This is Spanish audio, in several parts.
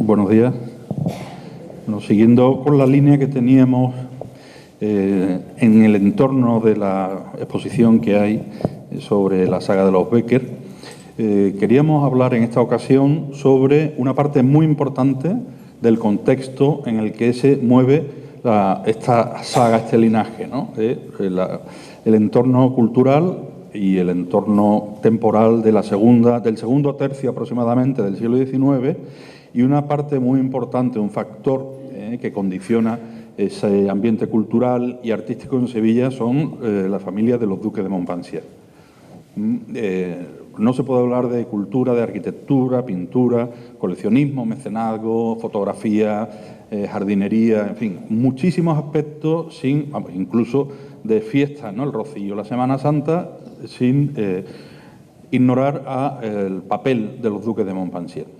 Buenos días. Bueno, siguiendo con la línea que teníamos en el entorno de la exposición que hay sobre la saga de los Becker, queríamos hablar en esta ocasión sobre una parte muy importante del contexto en el que se mueve esta saga, este linaje, ¿no? El entorno cultural y el entorno temporal del segundo tercio aproximadamente del siglo XIX, y una parte muy importante, un factor que condiciona ese ambiente cultural y artístico en Sevilla son las familias de los duques de Montpensier. No se puede hablar de cultura, de arquitectura, pintura, coleccionismo, mecenazgo, fotografía, jardinería, en fin, muchísimos aspectos, incluso de fiestas, ¿no? El Rocío, la Semana Santa, sin ignorar el papel de los duques de Montpensier.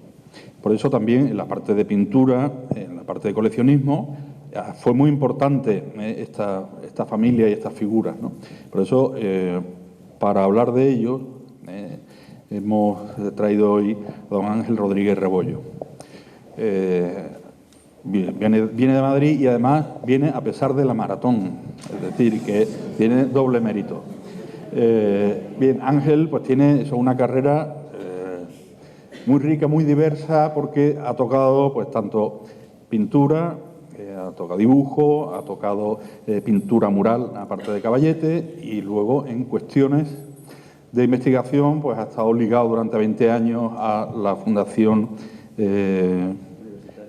Por eso también en la parte de pintura, en la parte de coleccionismo, fue muy importante esta familia y estas figuras, ¿no? Por eso, para hablar de ello, hemos traído hoy a don Ángel Rodríguez Rebollo. Viene de Madrid y además viene a pesar de la maratón, es decir, que tiene doble mérito. Bien, Ángel pues tiene una carrera muy rica, muy diversa, porque ha tocado pues tanto pintura, ha tocado dibujo, ha tocado pintura mural, aparte de caballete, y luego en cuestiones de investigación pues ha estado ligado durante 20 años a la Fundación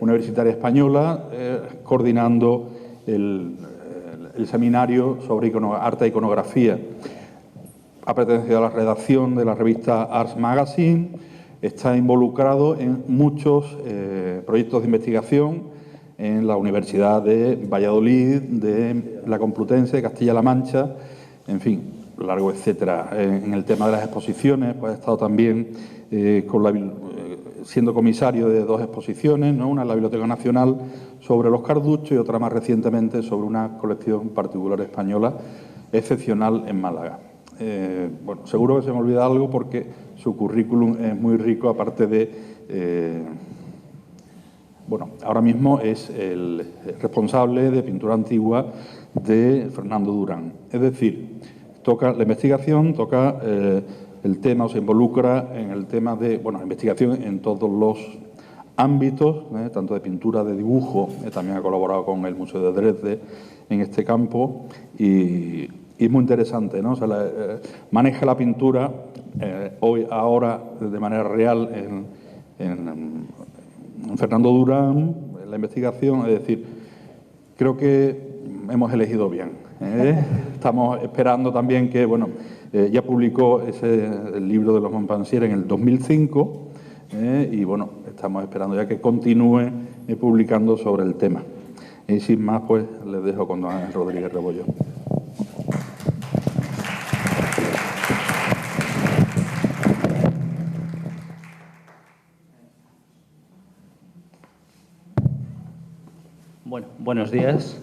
Universitaria Española, coordinando el seminario sobre arte e iconografía. Ha pertenecido a la redacción de la revista Arts Magazine, está involucrado en muchos proyectos de investigación en la Universidad de Valladolid, de la Complutense, de Castilla-La Mancha, en fin, largo etcétera. En el tema de las exposiciones, pues ha estado también siendo comisario de dos exposiciones, ¿no? Una en la Biblioteca Nacional sobre los carduchos y otra más recientemente sobre una colección particular española excepcional en Málaga. Bueno, seguro que se me olvida algo porque su currículum es muy rico, aparte de... bueno, ahora mismo es el responsable de pintura antigua de Fernando Durán. Es decir, toca la investigación, toca el tema, o se involucra en el tema de, bueno, investigación en todos los ámbitos, tanto de pintura, de dibujo, también ha colaborado con el Museo de Dresde en este campo, y es muy interesante, ¿no? O sea, maneja la pintura ahora de manera real en Fernando Durán, en la investigación, es decir, creo que hemos elegido bien. Estamos esperando también que, bueno, ya publicó el libro de los Montpensier en el 2005 y, bueno, estamos esperando ya que continúe publicando sobre el tema. Y sin más, pues, les dejo con don Ángel Rodríguez Rebollo. Bueno, buenos días.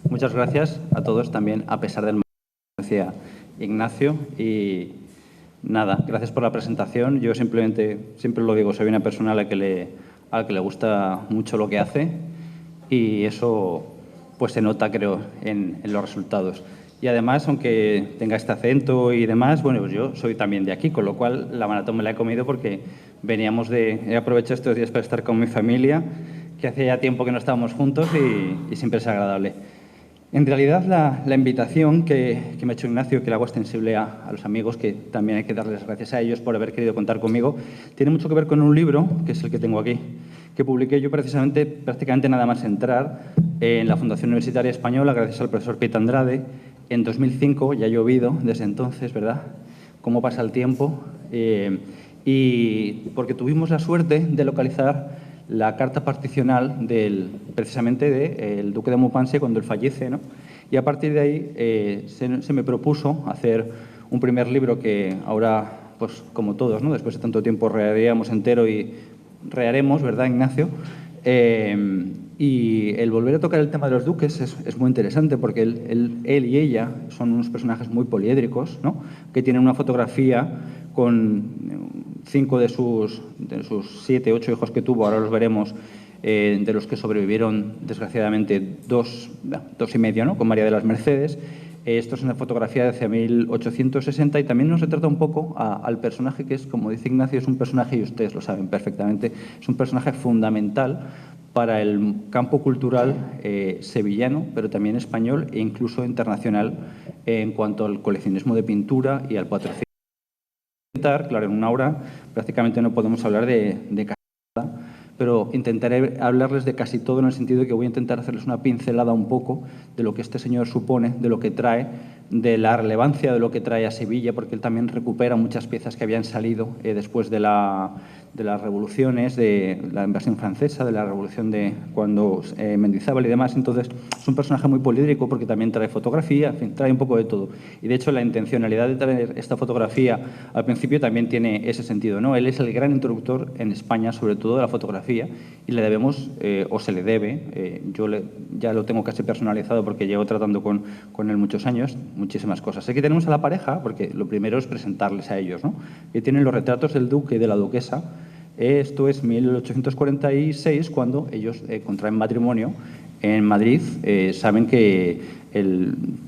Muchas gracias a todos también, a pesar del decía Ignacio. Y nada, gracias por la presentación. Yo simplemente, siempre lo digo, soy una persona a la que le gusta mucho lo que hace y eso pues se nota, creo, en los resultados. Y además, aunque tenga este acento y demás, bueno, pues yo soy también de aquí, con lo cual la maratón me la he comido porque he aprovechado estos días para estar con mi familia, que hacía ya tiempo que no estábamos juntos y siempre es agradable. En realidad, la invitación que me ha hecho Ignacio, que la hago extensible a los amigos, que también hay que darles gracias a ellos por haber querido contar conmigo, tiene mucho que ver con un libro, que es el que tengo aquí, que publiqué yo prácticamente nada más entrar en la Fundación Universitaria Española, gracias al profesor Piet Andrade, en 2005. Ya ha llovido desde entonces, ¿verdad? Cómo pasa el tiempo. Y porque tuvimos la suerte de localizar la carta particional precisamente del duque de Montpensier cuando él fallece, ¿no? Y a partir de ahí se me propuso hacer un primer libro que ahora, pues como todos, ¿no? Después de tanto tiempo reharíamos entero y reharemos, ¿verdad, Ignacio? Y el volver a tocar el tema de los duques es muy interesante porque él y ella son unos personajes muy poliédricos, ¿no? Que tienen una fotografía con 5 de sus 7, 8 hijos que tuvo, ahora los veremos, de los que sobrevivieron, desgraciadamente, dos y medio, ¿no?, con María de las Mercedes. Esto es una fotografía de hacia 1860 y también nos retrata un poco al personaje que es, como dice Ignacio, es un personaje, y ustedes lo saben perfectamente, es un personaje fundamental para el campo cultural sevillano, pero también español e incluso internacional en cuanto al coleccionismo de pintura y al patrocinio. Claro, en una hora prácticamente no podemos hablar de casi nada, pero intentaré hablarles de casi todo en el sentido de que voy a intentar hacerles una pincelada un poco de lo que este señor supone, de lo que trae, de la relevancia de lo que trae a Sevilla, porque él también recupera muchas piezas que habían salido después de las revoluciones, de la invasión francesa, de la revolución de cuando Mendizábal y demás. Entonces, es un personaje muy poliédrico porque también trae fotografía, en fin, trae un poco de todo. Y, de hecho, la intencionalidad de traer esta fotografía al principio también tiene ese sentido, ¿no? Él es el gran introductor en España, sobre todo de la fotografía, y le debemos, o se le debe, ya lo tengo casi personalizado porque llevo tratando con él muchos años, muchísimas cosas. Aquí tenemos a la pareja, porque lo primero es presentarles a ellos, ¿no? Que tienen los retratos del duque y de la duquesa. Esto es 1846, cuando ellos contraen matrimonio en Madrid. Saben que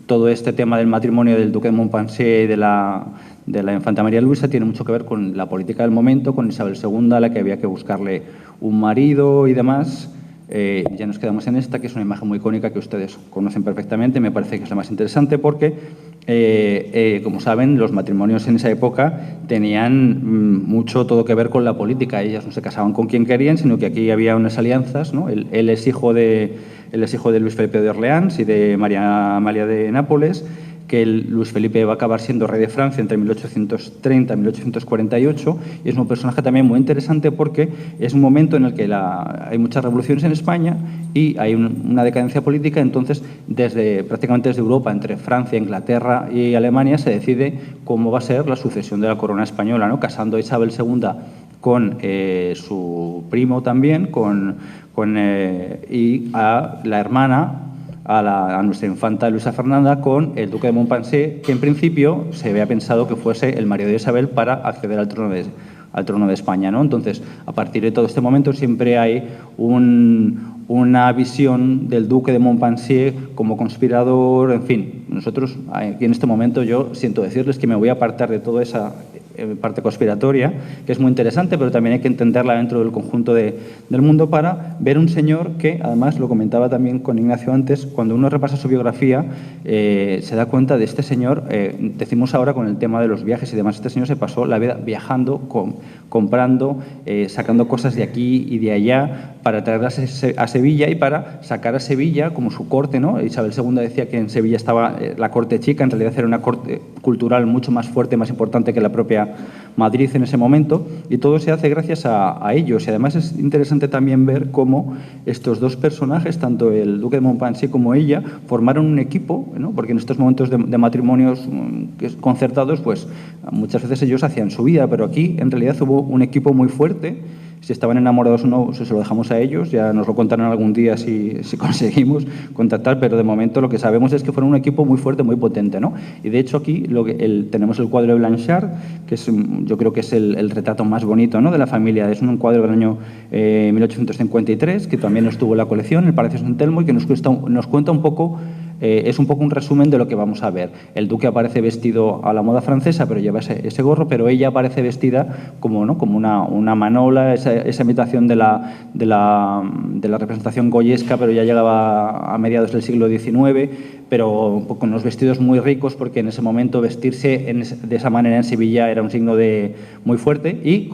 todo este tema del matrimonio del duque de Montpensier y de la infanta María Luisa tiene mucho que ver con la política del momento, con Isabel II, a la que había que buscarle un marido y demás. Ya nos quedamos en esta, que es una imagen muy icónica que ustedes conocen perfectamente. Me parece que es la más interesante porque, como saben, los matrimonios en esa época tenían mucho todo que ver con la política. Ellas no se casaban con quien querían, sino que aquí había unas alianzas, ¿no? Él es hijo de Luis Felipe de Orleans y de María Amalia de Nápoles, que Luis Felipe va a acabar siendo rey de Francia entre 1830 y 1848, y es un personaje también muy interesante porque es un momento en el que hay muchas revoluciones en España y hay una decadencia política. Entonces, prácticamente desde Europa, entre Francia, Inglaterra y Alemania, se decide cómo va a ser la sucesión de la corona española, ¿no? Casando a Isabel II con su primo también, y a la hermana, a nuestra infanta Luisa Fernanda, con el duque de Montpensier, que en principio se había pensado que fuese el marido de Isabel para acceder al trono de España, ¿no? Entonces, a partir de todo este momento siempre hay una visión del duque de Montpensier como conspirador. En fin, nosotros aquí en este momento yo siento decirles que me voy a apartar de toda esa parte conspiratoria, que es muy interesante, pero también hay que entenderla dentro del conjunto del mundo para ver un señor que, además, lo comentaba también con Ignacio antes, cuando uno repasa su biografía se da cuenta de este señor. Decimos ahora con el tema de los viajes y demás, este señor se pasó la vida viajando, comprando, sacando cosas de aquí y de allá para traerlas a Sevilla y para sacar a Sevilla como su corte, ¿no? Isabel II decía que en Sevilla estaba la corte chica, en realidad era una corte cultural mucho más fuerte, más importante que la propia Madrid en ese momento, y todo se hace gracias a ellos. Y además es interesante también ver cómo estos dos personajes, tanto el duque de Montpensier como ella, formaron un equipo, ¿no? Porque en estos momentos de matrimonios concertados, pues muchas veces ellos hacían su vida, pero aquí en realidad hubo un equipo muy fuerte. Si estaban enamorados o no, eso se lo dejamos a ellos, ya nos lo contarán algún día si conseguimos contactar, pero de momento lo que sabemos es que fueron un equipo muy fuerte, muy potente, ¿no? Y de hecho aquí tenemos el cuadro de Blanchard, que yo creo que es el retrato más bonito, ¿no?, de la familia. Es un cuadro del año 1853, que también estuvo en la colección, el Palacio San Telmo, y que nos cuenta un poco. Es un poco un resumen de lo que vamos a ver. El duque aparece vestido a la moda francesa, pero lleva ese gorro, pero ella aparece vestida como una manola, esa imitación de la representación goyesca, pero ya llegaba a mediados del siglo XIX, pero con unos vestidos muy ricos, porque en ese momento vestirse de esa manera en Sevilla era un signo muy fuerte, y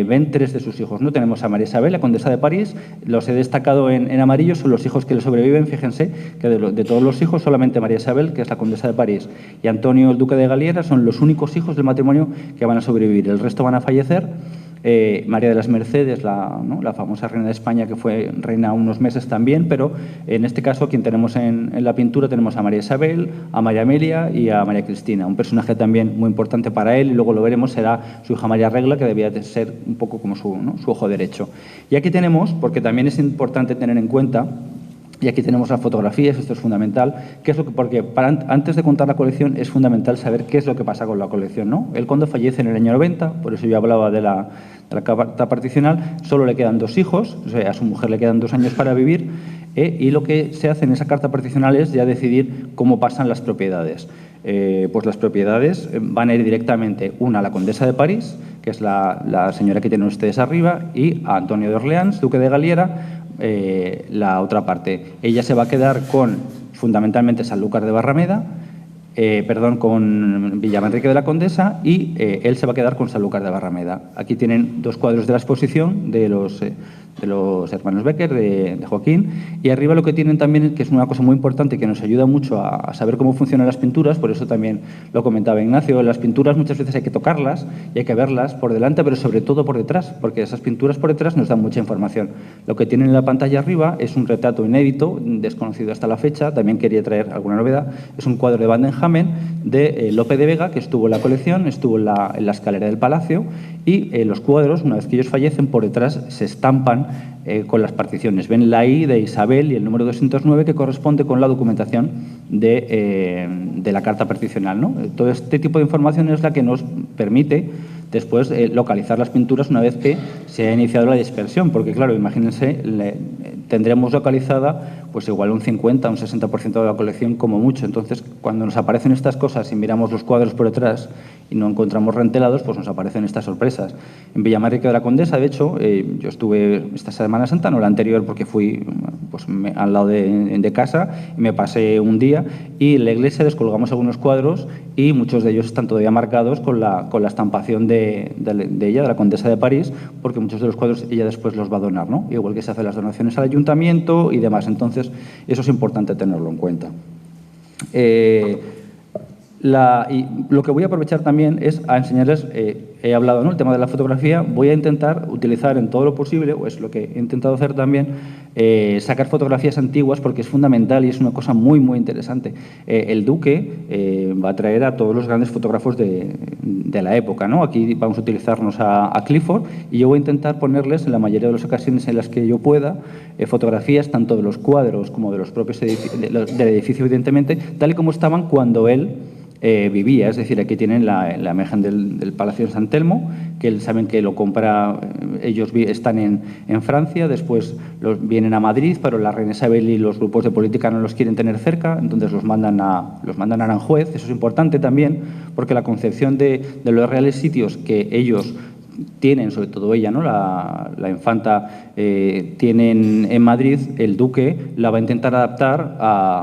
ven tres de sus hijos, ¿no? Tenemos a María Isabel, la condesa de París. Los he destacado en amarillo, son los hijos que le sobreviven. Fíjense que de todos los hijos, solamente María Isabel, que es la condesa de París, y Antonio, el duque de Galiera, son los únicos hijos del matrimonio que van a sobrevivir. El resto van a fallecer. María de las Mercedes, la famosa reina de España, que fue reina unos meses también, pero en este caso quien tenemos en la pintura tenemos a María Isabel, a María Amelia y a María Cristina. Un personaje también muy importante para él, y luego lo veremos, será su hija María Regla, que debía de ser un poco como su ojo derecho. Y aquí tenemos, porque también es importante tener en cuenta Y aquí tenemos las fotografías, esto es fundamental, porque antes de contar la colección es fundamental saber qué es lo que pasa con la colección, ¿no? Él cuando fallece en el año 90, por eso yo hablaba de la carta particional, solo le quedan 2 hijos, o sea, a su mujer le quedan 2 años para vivir, y lo que se hace en esa carta particional es ya decidir cómo pasan las propiedades. Pues las propiedades van a ir directamente, una a la condesa de París, que es la señora que tienen ustedes arriba, y a Antonio de Orleans, duque de Galiera, la otra parte. Ella se va a quedar con, fundamentalmente, Sanlúcar de Barrameda, con Villamanrique de la Condesa, y él se va a quedar con Sanlúcar de Barrameda. Aquí tienen 2 cuadros de la exposición de los hermanos Becker, de Joaquín, y arriba lo que tienen también, que es una cosa muy importante que nos ayuda mucho a saber cómo funcionan las pinturas, por eso también lo comentaba Ignacio, las pinturas muchas veces hay que tocarlas y hay que verlas por delante, pero sobre todo por detrás, porque esas pinturas por detrás nos dan mucha información. Lo que tienen en la pantalla arriba es un retrato inédito, desconocido hasta la fecha, también quería traer alguna novedad, es un cuadro de Van den Hamen de Lope de Vega, que estuvo en la colección, estuvo en la escalera del Palacio, y los cuadros, una vez que ellos fallecen, por detrás se estampan con las particiones. Ven la I de Isabel y el número 209 que corresponde con la documentación de la carta particional, ¿no? Todo este tipo de información es la que nos permite después localizar las pinturas una vez que se ha iniciado la dispersión, porque claro, imagínense, tendremos localizada pues igual un 50, un 60% de la colección como mucho. Entonces, cuando nos aparecen estas cosas y miramos los cuadros por detrás y no encontramos rentelados, pues nos aparecen estas sorpresas. En Villamanrique de la Condesa, de hecho, yo estuve esta Semana Santa, no la anterior porque fui pues, al lado de casa y me pasé un día, y en la iglesia descolgamos algunos cuadros y muchos de ellos están todavía marcados con la estampación de ella, de la Condesa de París, porque muchos de los cuadros ella después los va a donar, ¿no? Igual que se hacen las donaciones al ayuntamiento y demás. Entonces, eso es importante tenerlo en cuenta. Y lo que voy a aprovechar también es a enseñarles, he hablado, ¿no?, el tema de la fotografía, voy a intentar utilizar en todo lo posible, o es lo que he intentado hacer también, sacar fotografías antiguas, porque es fundamental y es una cosa muy, muy interesante. El duque va a traer a todos los grandes fotógrafos de la época, ¿no? Aquí vamos a utilizarnos a Clifford, y yo voy a intentar ponerles, en la mayoría de las ocasiones en las que yo pueda, fotografías tanto de los cuadros como de los propios del edificio, evidentemente, tal y como estaban cuando él vivía. Es decir, aquí tienen la imagen del Palacio de San Telmo, que saben que lo compra, ellos están en Francia, después vienen a Madrid, pero la reina Isabel y los grupos de política no los quieren tener cerca, entonces los mandan a Aranjuez. Eso es importante también, porque la concepción de los reales sitios que ellos tienen, sobre todo ella, ¿no?, la infanta, tienen en Madrid, el duque la va a intentar adaptar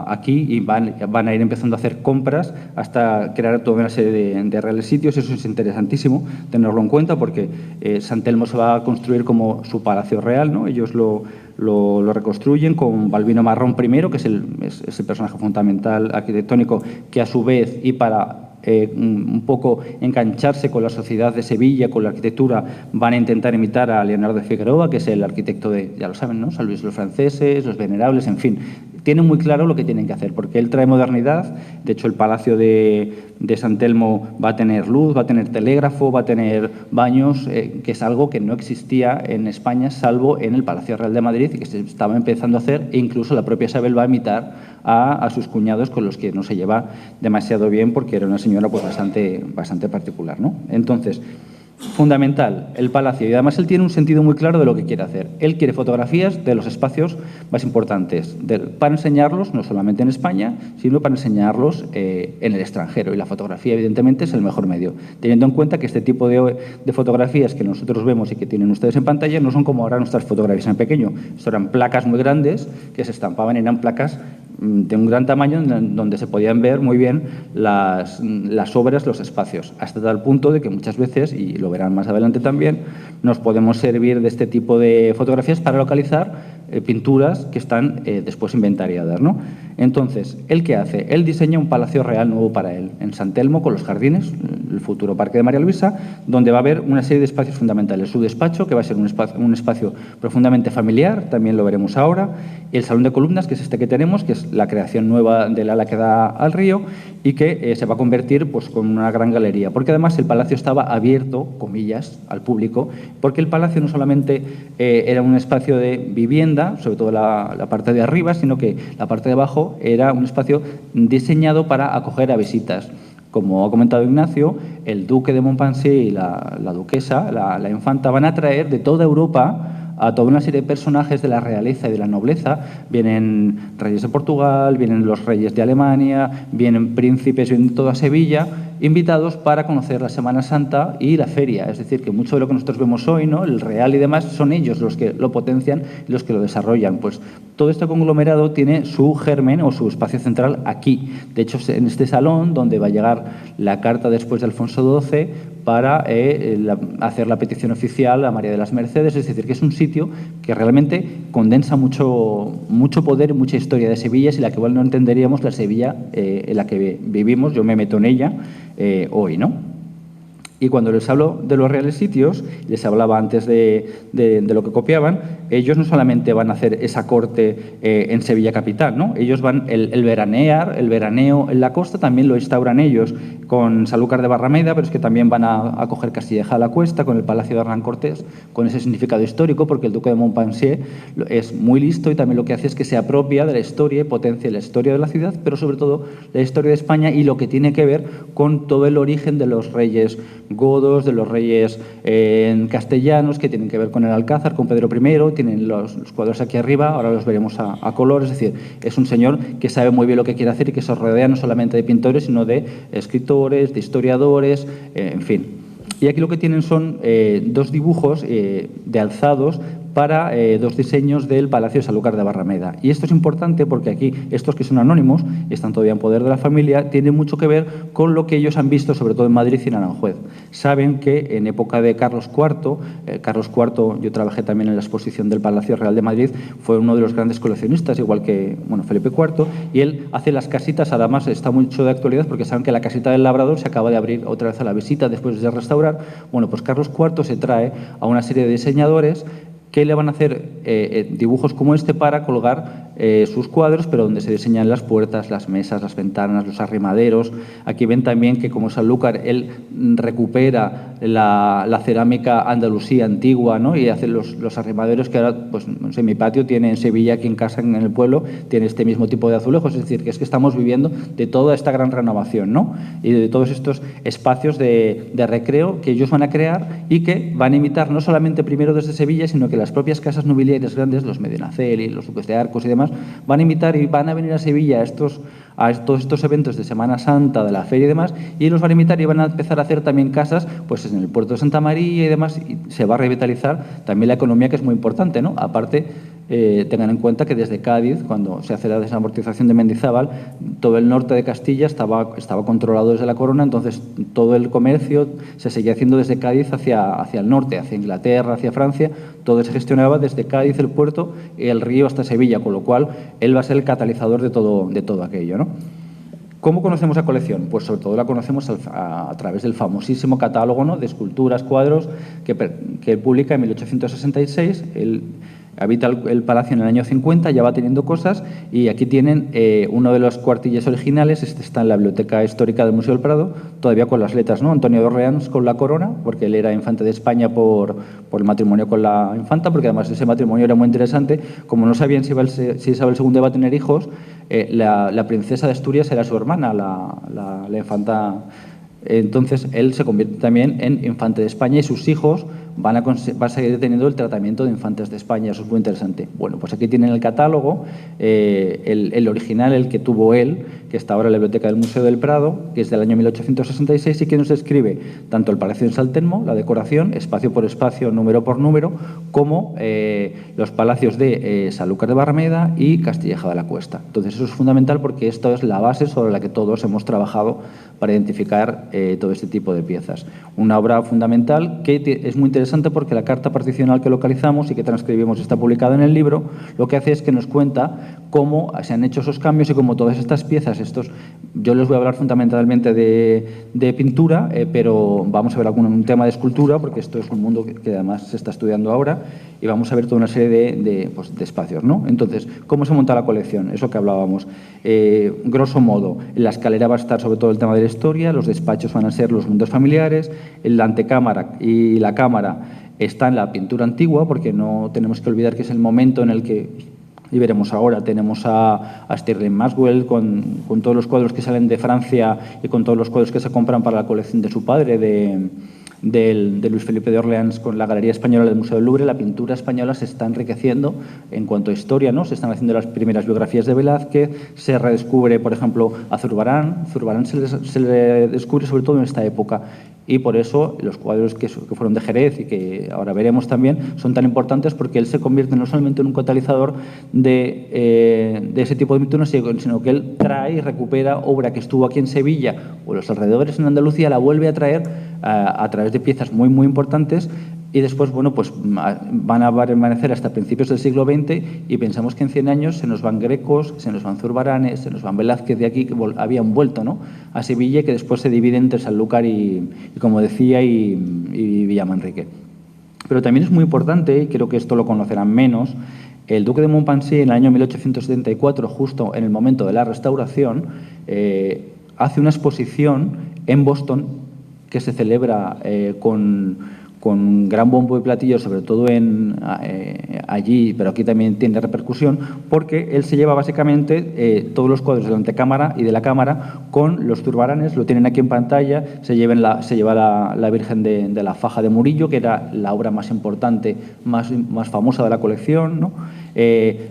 aquí, y van a ir empezando a hacer compras hasta crear toda una serie de reales sitios. Eso es interesantísimo tenerlo en cuenta, porque San Telmo se va a construir como su palacio real, ¿no? Ellos lo reconstruyen con Balbino Marrón I, que es el personaje fundamental arquitectónico, que a su vez, y para un poco engancharse con la sociedad de Sevilla, con la arquitectura, van a intentar imitar a Leonardo de Figueroa, que es el arquitecto de, ya lo saben, ¿no?, San Luis los franceses, los venerables, en fin. Tienen muy claro lo que tienen que hacer, porque él trae modernidad. De hecho, el Palacio de San Telmo va a tener luz, va a tener telégrafo, va a tener baños, que es algo que no existía en España, salvo en el Palacio Real de Madrid, y que se estaba empezando a hacer, e incluso la propia Isabel va a imitar a sus cuñados, con los que no se lleva demasiado bien, porque era una señora pues bastante particular, ¿no? Entonces, fundamental, el palacio, y además él tiene un sentido muy claro de lo que quiere hacer. Él quiere fotografías de los espacios más importantes, para enseñarlos no solamente en España, sino para enseñarlos en el extranjero, y la fotografía evidentemente es el mejor medio, teniendo en cuenta que este tipo de fotografías que nosotros vemos y que tienen ustedes en pantalla no son como ahora nuestras fotografías en pequeño. Esto eran placas muy grandes que se estampaban, eran placas de un gran tamaño, donde se podían ver muy bien las obras, los espacios, hasta tal punto de que muchas veces, y lo verán más adelante también, nos podemos servir de este tipo de fotografías para localizar pinturas que están después inventariadas, ¿no? Entonces, ¿él qué hace? Él diseña un palacio real nuevo para él, en San Telmo, con los jardines, el futuro Parque de María Luisa, donde va a haber una serie de espacios fundamentales. Su despacho, que va a ser un espacio profundamente familiar, también lo veremos ahora, y el salón de columnas, que es este que tenemos, que es la creación nueva del ala que da al río, y que se va a convertir pues, con una gran galería, porque además el palacio estaba abierto, comillas, al público, porque el palacio no solamente era un espacio de vivienda, vivienda, sobre todo la parte de arriba, sino que la parte de abajo era un espacio diseñado para acoger a visitas. Como ha comentado Ignacio, el duque de Montpensier y la duquesa, la infanta, van a traer de toda Europa a toda una serie de personajes de la realeza y de la nobleza. Vienen reyes de Portugal, vienen los reyes de Alemania, vienen príncipes, vienen toda Sevilla, invitados para conocer la Semana Santa y la feria. Es decir, que mucho de lo que nosotros vemos hoy, ¿no?, el Real y demás, son ellos los que lo potencian y los que lo desarrollan. Pues todo este conglomerado tiene su germen o su espacio central aquí. De hecho, en este salón, donde va a llegar la carta después de Alfonso XII para hacer la petición oficial a María de las Mercedes. Es decir, que es un sitio que realmente condensa mucho poder y mucha historia de Sevilla, sin la que igual no entenderíamos la Sevilla en la que vivimos. Yo me meto en ella hoy, ¿no? Y cuando les hablo de los reales sitios, les hablaba antes de lo que copiaban, ellos no solamente van a hacer esa corte en Sevilla capital, ¿no? Ellos van, el veraneo en la costa también lo instauran ellos con Sanlúcar de Barrameda, pero es que también van a coger Castilleja de la Cuesta con el Palacio de Hernán Cortés, con ese significado histórico, porque el duque de Montpensier es muy listo y también lo que hace es que se apropia de la historia y potencia la historia de la ciudad, pero sobre todo la historia de España y lo que tiene que ver con todo el origen de los reyes godos, de los reyes castellanos, que tienen que ver con el Alcázar, con Pedro I, tienen los cuadros aquí arriba, ahora los veremos a color. Es decir, es un señor que sabe muy bien lo que quiere hacer y que se rodea no solamente de pintores, sino de escritores, de historiadores, en fin. Y aquí lo que tienen son dos dibujos de alzados para dos diseños del Palacio de Sanlúcar de Barrameda. Y esto es importante porque aquí estos que son anónimos, están todavía en poder de la familia, tienen mucho que ver con lo que ellos han visto, sobre todo en Madrid y en Aranjuez. Saben que en época de Carlos IV, yo trabajé también en la exposición del Palacio Real de Madrid, fue uno de los grandes coleccionistas, igual que Felipe IV, y él hace las casitas, además está mucho de actualidad porque saben que la casita del Labrador se acaba de abrir otra vez a la visita después de restaurar. Bueno, pues Carlos IV se trae a una serie de diseñadores que le van a hacer dibujos como este para colgar sus cuadros, pero donde se diseñan las puertas, las mesas, las ventanas, los arrimaderos. Aquí ven también que, como Sanlúcar, él recupera la cerámica andalusí antigua, ¿no?, y hace los arrimaderos que ahora, pues no sé, mi patio tiene en Sevilla, aquí en casa, en el pueblo, tiene este mismo tipo de azulejos. Es decir, que es que estamos viviendo de toda esta gran renovación, ¿no?, y de todos estos espacios de recreo que ellos van a crear y que van a imitar no solamente primero desde Sevilla, sino que las propias casas nobiliarias grandes, los Medinaceli, los duques de Arcos y demás, van a imitar y van a venir a Sevilla a todos estos eventos de Semana Santa, de la feria y demás, y los van a imitar y van a empezar a hacer también casas pues en el puerto de Santa María y demás, y se va a revitalizar también la economía, que es muy importante, ¿no? Aparte, tengan en cuenta que desde Cádiz, cuando se hace la desamortización de Mendizábal, todo el norte de Castilla estaba controlado desde la corona, entonces todo el comercio se seguía haciendo desde Cádiz hacia el norte, hacia Inglaterra, hacia Francia. Todo se gestionaba desde Cádiz, el puerto, y el río hasta Sevilla, con lo cual él va a ser el catalizador de todo aquello, ¿no? ¿Cómo conocemos la colección? Pues sobre todo la conocemos a través del famosísimo catálogo, ¿no?, de esculturas, cuadros que publica en 1866. Él habita el palacio en el año 50, ya va teniendo cosas, y aquí tienen uno de los cuartillas originales. Este está en la Biblioteca Histórica del Museo del Prado, todavía con las letras, ¿no?, Antonio de Orleans con la corona, porque él era infante de España por el matrimonio con la infanta, porque además ese matrimonio era muy interesante. Como no sabían si Isabel II iba a tener hijos, la princesa de Asturias era su hermana, la infanta. Entonces él se convierte también en infante de España y sus hijos van a seguir teniendo el tratamiento de infantes de España. Eso es muy interesante. Bueno, pues aquí tienen el catálogo, el original, el que tuvo él, que está ahora en la Biblioteca del Museo del Prado, que es del año 1866, y que nos describe tanto el Palacio de San Telmo, la decoración, espacio por espacio, número por número, como los palacios de Sanlúcar de Barrameda y Castilleja de la Cuesta. Entonces eso es fundamental porque esto es la base sobre la que todos hemos trabajado para identificar todo este tipo de piezas. Una obra fundamental que es muy interesante porque la carta particional que localizamos y que transcribimos está publicada en el libro, lo que hace es que nos cuenta cómo se han hecho esos cambios y cómo todas estas piezas, yo les voy a hablar fundamentalmente de pintura, pero vamos a ver un tema de escultura, porque esto es un mundo que además se está estudiando ahora, y vamos a ver toda una serie de espacios, ¿no? Entonces, ¿cómo se monta la colección? Eso que hablábamos. Grosso modo, en la escalera va a estar sobre todo el tema de la historia, los despachos van a ser los mundos familiares, en la antecámara y la cámara está en la pintura antigua, porque no tenemos que olvidar que es el momento en el que, y veremos ahora, tenemos a Stirling Maxwell con todos los cuadros que salen de Francia y con todos los cuadros que se compran para la colección de su padre, de Luis Felipe de Orleans, con la Galería Española del Museo del Louvre. La pintura española se está enriqueciendo en cuanto a historia, ¿no? Se están haciendo las primeras biografías de Velázquez, se redescubre, por ejemplo, a Zurbarán. Zurbarán se le descubre sobre todo en esta época, y por eso los cuadros que fueron de Jerez y que ahora veremos también son tan importantes, porque él se convierte no solamente en un catalizador de ese tipo de pinturas, sino que él trae y recupera obra que estuvo aquí en Sevilla o en los alrededores en Andalucía, la vuelve a traer a través de piezas muy, muy importantes, y después, bueno, pues van a permanecer hasta principios del siglo XX, y pensamos que en 100 años se nos van Grecos, se nos van Zurbaranes, se nos van Velázquez de aquí, que habían vuelto, ¿no?, a Sevilla, que después se divide entre Sanlúcar y como decía, y Villamanrique. Pero también es muy importante, y creo que esto lo conocerán menos, el duque de Montpensier en el año 1874, justo en el momento de la restauración, hace una exposición en Boston que se celebra con gran bombo y platillo, sobre todo allí, pero aquí también tiene repercusión, porque él se lleva básicamente todos los cuadros de la antecámara y de la cámara con los Zurbaranes. Lo tienen aquí en pantalla. Se lleva la Virgen de la Faja de Murillo, que era la obra más importante, más famosa de la colección, ¿no?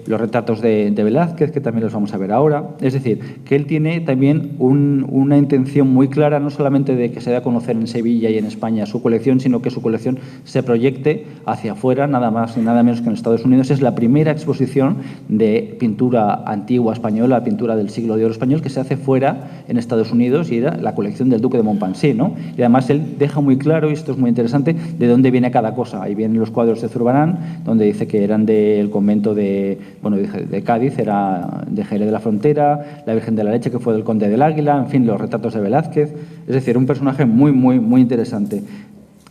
Los retratos de Velázquez, que también los vamos a ver ahora. Es decir, que él tiene también una intención muy clara, no solamente de que se dé a conocer en Sevilla y en España su colección, sino que su colección se proyecte hacia afuera, nada más y nada menos que en Estados Unidos. Es la primera exposición de pintura antigua española, pintura del siglo de oro español, que se hace fuera en Estados Unidos, y era la colección del duque de Montpensier, ¿no? Y además él deja muy claro, y esto es muy interesante, de dónde viene cada cosa. Ahí vienen los cuadros de Zurbarán, donde dice que eran del convento de Cádiz, era de Jerez de la Frontera, la Virgen de la Leche, que fue del conde del Águila, en fin, los retratos de Velázquez. Es decir, un personaje muy, muy, muy interesante,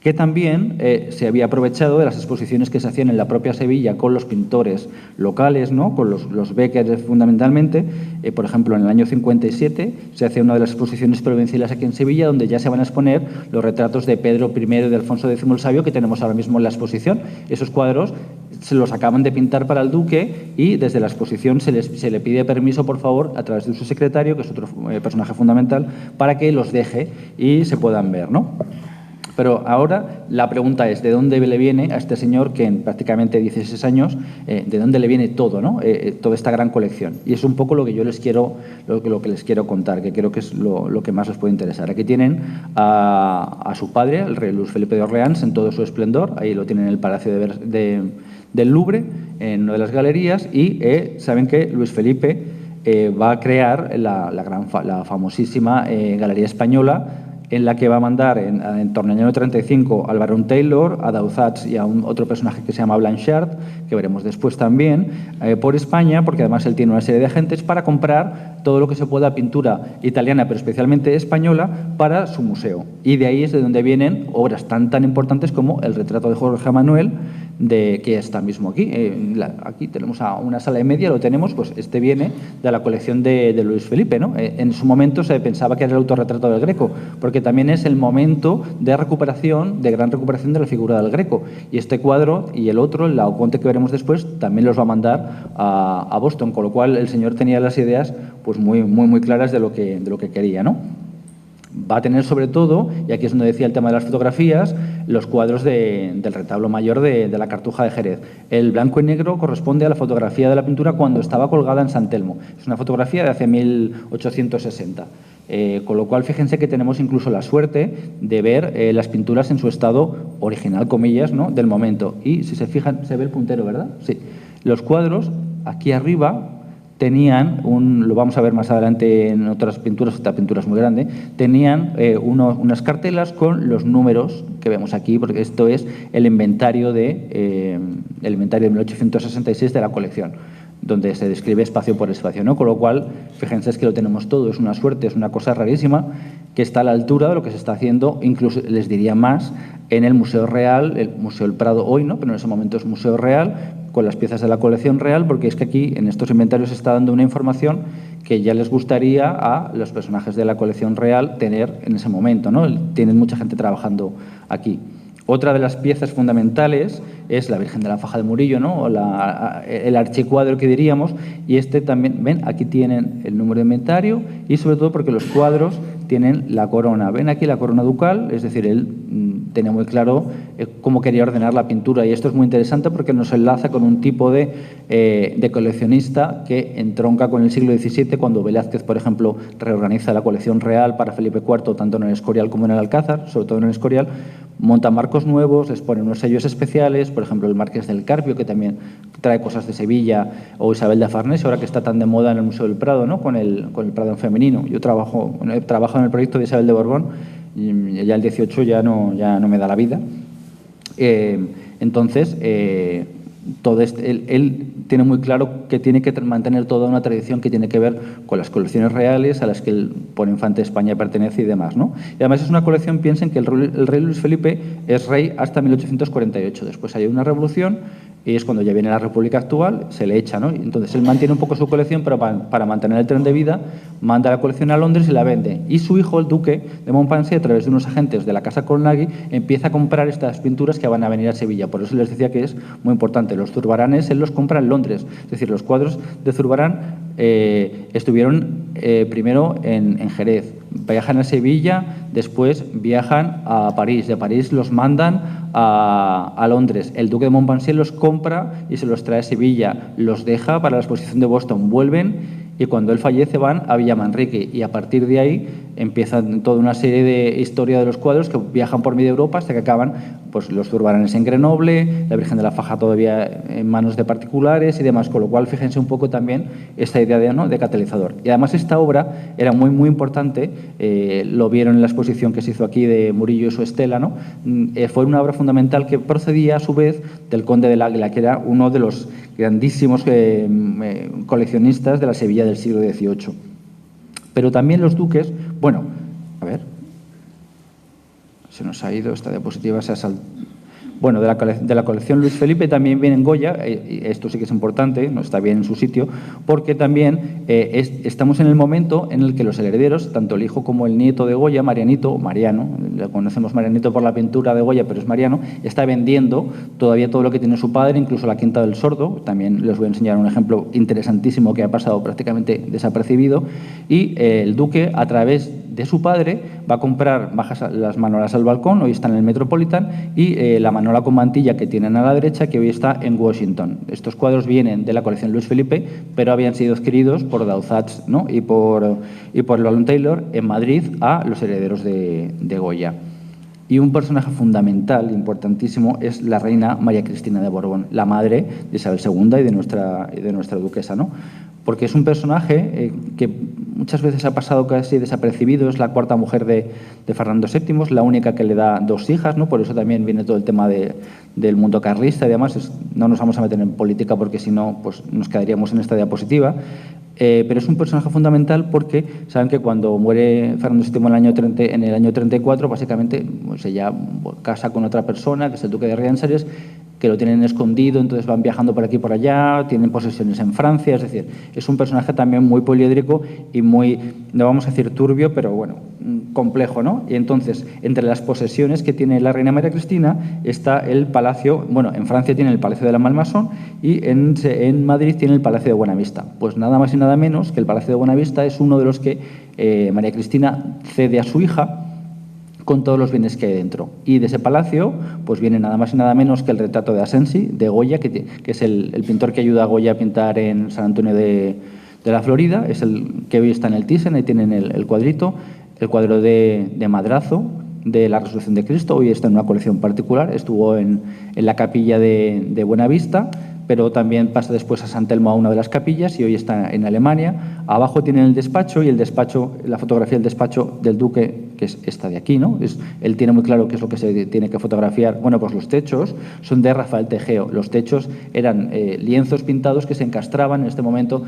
que también se había aprovechado de las exposiciones que se hacían en la propia Sevilla con los pintores locales, ¿no?, con los Beckers fundamentalmente. Por ejemplo, en el año 57 se hace una de las exposiciones provinciales aquí en Sevilla, donde ya se van a exponer los retratos de Pedro I y de Alfonso X el Sabio, que tenemos ahora mismo en la exposición. Esos cuadros se los acaban de pintar para el duque, y desde la exposición se le pide permiso, por favor, a través de su secretario, que es otro personaje fundamental, para que los deje y se puedan ver, ¿no? Pero ahora la pregunta es, ¿de dónde le viene a este señor, que en prácticamente 16 años, de dónde le viene todo, ¿no?, toda esta gran colección? Y es un poco lo que yo les quiero contar, que creo que es lo que más os puede interesar. Aquí tienen a su padre, el rey Luis Felipe de Orleans, en todo su esplendor. Ahí lo tienen en el Palacio del Louvre, en una de las galerías, y saben que Luis Felipe va a crear la famosísima Galería Española, en la que va a mandar en torno al año 35 al barón Taylor, a Dauzats y a otro personaje que se llama Blanchard, que veremos después también, por España, porque además él tiene una serie de agentes para comprar todo lo que se pueda pintura italiana, pero especialmente española, para su museo. Y de ahí es de donde vienen obras tan importantes como el retrato de Jorge Manuel, que está mismo aquí. Aquí tenemos a una sala y media, lo tenemos, pues este viene de la colección de Luis Felipe, ¿no? En su momento se pensaba que era el autorretrato del Greco, porque también es el momento de gran recuperación de la figura del Greco. Y este cuadro y el otro, el Laoconte, que veremos después, también los va a mandar a Boston, con lo cual el señor tenía las ideas pues muy, muy, muy claras de lo que quería, ¿no? Va a tener sobre todo, y aquí es donde decía el tema de las fotografías, los cuadros del retablo mayor de la Cartuja de Jerez. El blanco y negro corresponde a la fotografía de la pintura cuando estaba colgada en San Telmo. Es una fotografía de hace 1860. Con lo cual, fíjense que tenemos incluso la suerte de ver las pinturas en su estado original, comillas, ¿no?, del momento. Y si se fijan, se ve el puntero, ¿verdad? Sí. Los cuadros, aquí arriba, tenían, lo vamos a ver más adelante en otras pinturas, esta pintura es muy grande, tenían unas cartelas con los números que vemos aquí, porque esto es el inventario de 1866 de la colección, donde se describe espacio por espacio, ¿no? Con lo cual, fíjense, es que lo tenemos todo, es una suerte, es una cosa rarísima, que está a la altura de lo que se está haciendo, incluso les diría más, en el Museo Real, el Museo del Prado hoy, ¿no?, pero en ese momento es Museo Real, con las piezas de la colección real, porque es que aquí en estos inventarios se está dando una información que ya les gustaría a los personajes de la colección real tener en ese momento, ¿no? Tienen mucha gente trabajando aquí. Otra de las piezas fundamentales es la Virgen de la Faja de Murillo, ¿no? O el archicuadro que diríamos, y este también, ven, aquí tienen el número de inventario y sobre todo porque los cuadros tienen la corona. Ven aquí la corona ducal, es decir, él tenía muy claro cómo quería ordenar la pintura, y esto es muy interesante porque nos enlaza con un tipo de coleccionista que entronca con el siglo XVII, cuando Velázquez, por ejemplo, reorganiza la colección real para Felipe IV, tanto en el Escorial como en el Alcázar, sobre todo en el Escorial, monta marcos nuevos, les pone unos sellos especiales, por ejemplo, el Marqués del Carpio, que también trae cosas de Sevilla, o Isabel de Farnese, ahora que está tan de moda en el Museo del Prado, ¿no? con el Prado en femenino. Yo trabajo en el proyecto de Isabel de Borbón, y ya el 18 ya no me da la vida. Entonces, él tiene muy claro que tiene que mantener toda una tradición que tiene que ver con las colecciones reales a las que el por infante de España pertenece y demás, ¿no? Y además es una colección, piensen que el rey Luis Felipe es rey hasta 1848. Después hay una revolución y es cuando ya viene la República actual, se le echa, ¿no? Entonces él mantiene un poco su colección, pero para mantener el tren de vida manda la colección a Londres y la vende. Y su hijo, el duque de Montpensier, a través de unos agentes de la casa Colnaghi, empieza a comprar estas pinturas que van a venir a Sevilla. Por eso les decía que es muy importante. Los Zurbaranes él los compra en Londres. Es decir, los cuadros de Zurbarán estuvieron primero en Jerez, viajan a Sevilla, después viajan a París, de París los mandan a Londres. El duque de Montpensier los compra y se los trae a Sevilla, los deja para la exposición de Boston, vuelven y cuando él fallece van a Villamanrique y a partir de ahí empiezan toda una serie de historia de los cuadros que viajan por media Europa hasta que acaban pues, los Zurbaranes en Grenoble, la Virgen de la Faja todavía en manos de particulares y demás, con lo cual fíjense un poco también esta idea de catalizador. Y además esta obra era muy, muy importante, lo vieron en la exposición que se hizo aquí de Murillo y su estela, ¿no? Fue una obra fundamental que procedía a su vez del Conde del Águila, que era uno de los grandísimos coleccionistas de la Sevilla del siglo XVIII. Pero también los duques, bueno, a ver, se nos ha ido esta diapositiva, se ha saltado. Bueno, de la colección Luis Felipe también viene en Goya, y esto sí que es importante, no está bien en su sitio, porque también estamos en el momento en el que los herederos, tanto el hijo como el nieto de Goya, Marianito, o Mariano, le conocemos Marianito por la pintura de Goya, pero es Mariano, está vendiendo todavía todo lo que tiene su padre, incluso la Quinta del Sordo. También les voy a enseñar un ejemplo interesantísimo que ha pasado prácticamente desapercibido, y el duque, a través de su padre, va a comprar, baja las manolas al balcón, hoy está en el Metropolitan, y la manola con mantilla que tienen a la derecha, que hoy está en Washington. Estos cuadros vienen de la colección Luis Felipe, pero habían sido adquiridos por Dauzats, ¿no? y por Llewellyn Taylor en Madrid a los herederos de Goya. Y un personaje fundamental, importantísimo, es la reina María Cristina de Borbón, la madre de Isabel II y de nuestra duquesa, ¿no? Porque es un personaje que muchas veces ha pasado casi desapercibido, es la cuarta mujer de Fernando VII, es la única que le da 2 hijas, ¿no? Por eso también viene todo el tema del mundo carlista y demás. No nos vamos a meter en política porque si no pues nos quedaríamos en esta diapositiva. Pero es un personaje fundamental porque saben que cuando muere Fernando VII en el año 34, básicamente pues ella casa con otra persona, que es el duque de Riansares, que lo tienen escondido, entonces van viajando por aquí y por allá, tienen posesiones en Francia, es decir, es un personaje también muy poliédrico y muy, no vamos a decir turbio, pero bueno, complejo, ¿no? Y entonces, entre las posesiones que tiene la reina María Cristina está el palacio, bueno, en Francia tiene el Palacio de la Malmaison y en Madrid tiene el Palacio de Buenavista. Pues nada más y nada menos que el Palacio de Buenavista es uno de los que María Cristina cede a su hija con todos los bienes que hay dentro. Y de ese palacio pues viene nada más y nada menos que el retrato de Asensi, de Goya, que es el pintor que ayuda a Goya a pintar en San Antonio de la Florida, es el que hoy está en el Thyssen, ahí tienen el cuadrito, el cuadro de Madrazo, de la Resurrección de Cristo, hoy está en una colección particular, estuvo en la capilla de Buenavista, pero también pasa después a San Telmo a una de las capillas y hoy está en Alemania. Abajo tienen el despacho y el despacho, la fotografía del despacho del duque, que es esta de aquí, ¿no? Él tiene muy claro qué es lo que se tiene que fotografiar. Bueno, pues los techos son de Rafael Tegeo. Los techos eran lienzos pintados que se encastraban. En este momento